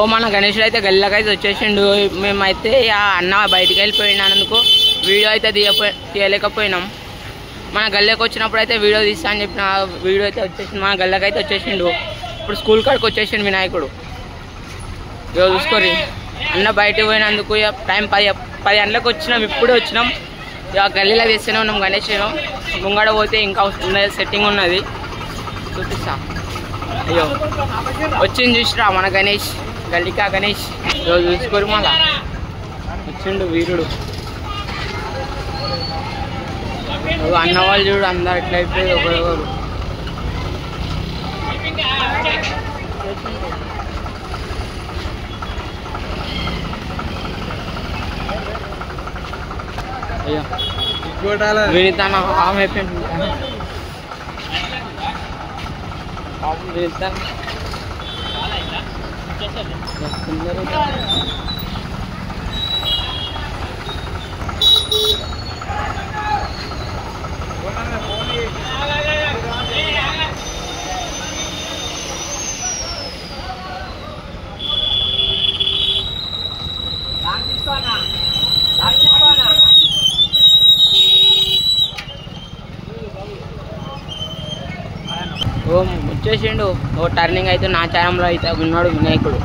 మన గణేషుడు అయితే గల్లీలకైతే వచ్చేసిండు. మేమైతే అన్న బయటికి వెళ్ళిపోయినందుకు వీడియో అయితే తీయలేకపోయినాం. మన గల్లీకి వచ్చినప్పుడు అయితే వీడియో తీస్తా అని చెప్పిన వీడియో అయితే వచ్చేసింది. మన గల్లీకి అయితే వచ్చేసిండు. ఇప్పుడు స్కూల్ కాడికి వచ్చేసిండు వినాయకుడు. ఇక చూసుకోరి అన్న బయటకు పోయినందుకు టైం 10 గంటలకు వచ్చినాం. ఇప్పుడే వచ్చినాం. ఇక గల్లీలో తీస్తూనే ఉన్నాం. గణేష్ ముంగడ పోతే ఇంకా ఉన్నది సెట్టింగ్ ఉన్నది చూపిస్తా. అయ్యో వచ్చింది చూసిరా మన గణేష్, గల్లికా గణేష్. చూసుకోరు మళ్ళా వచ్చిండు వీరుడు. అన్న వాళ్ళు చూడు అందరు ఎట్లా అయిపోయింది ఒకరెవరు. అయ్యో వినితాను ఆమె అయిపోయింది. వినితాను వచ్చేసిండు. ఓ టర్నింగ్ అయితే నాచారంలో అయితే ఉన్నాడు వినాయకుడు.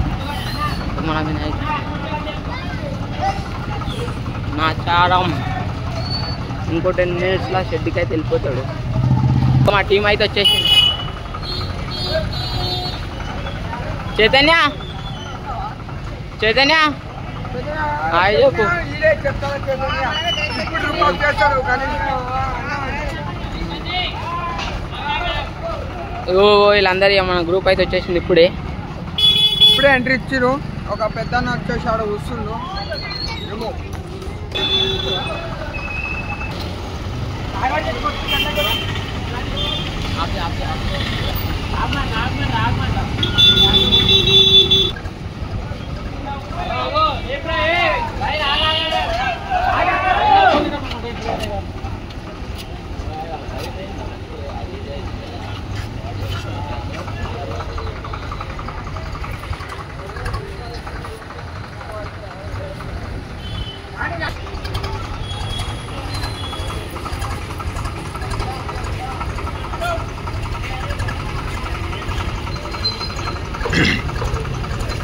మన వినాయకుడు నాచారం ఇంకో 10 minutesలో షెడ్కి అయితే వెళ్ళిపోతాడు. మా టీం అయితే వచ్చేసింది. చైతన్య చైతన్య చెప్పు. వీళ్ళందరూ మన గ్రూప్ అయితే వచ్చేసింది. ఇప్పుడే ఎంట్రీ ఇచ్చిరు. ఒక పెద్ద వచ్చేసాడు వస్తుండు.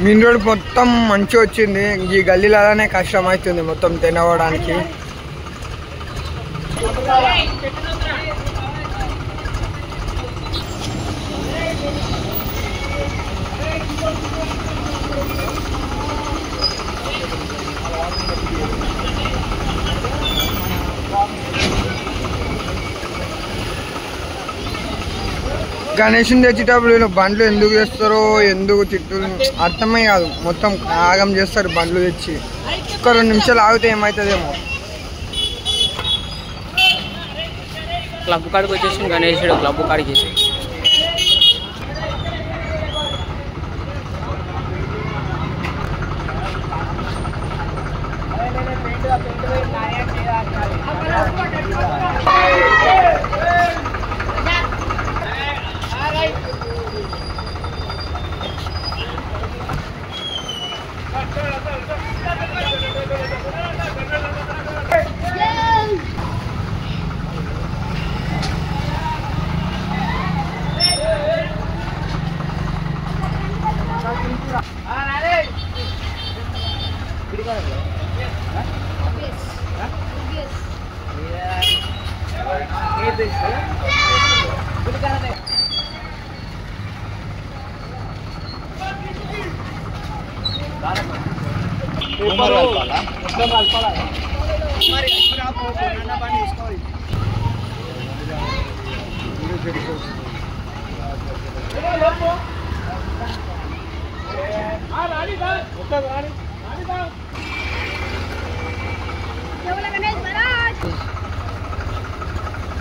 మెయిన్ రోడ్ మొత్తం మంచి వచ్చింది. ఈ గల్లీలనే కష్టం అవుతుంది మొత్తం తినవడానికి. గణేషుని తెచ్చేటప్పుడు బండ్లు ఎందుకు చేస్తారో ఎందుకు తిట్టు అర్థమే కాదు. మొత్తం ఆగం చేస్తారు బండ్లు తెచ్చి. ఒక 2 నిమిషాలు ఆగితే ఏమవుతుందేమో. క్లబ్ కాడికి వచ్చేసి గణేషుడు క్లబ్ కాడికి.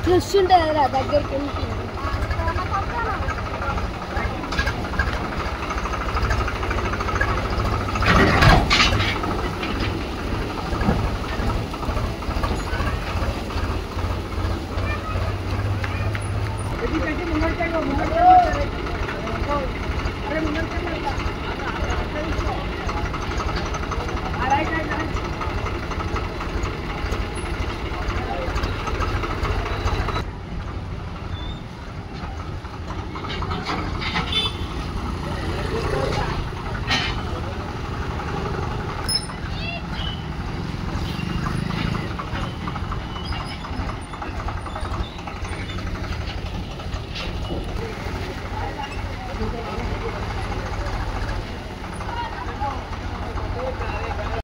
చూస్తుంటే దగ్గరికి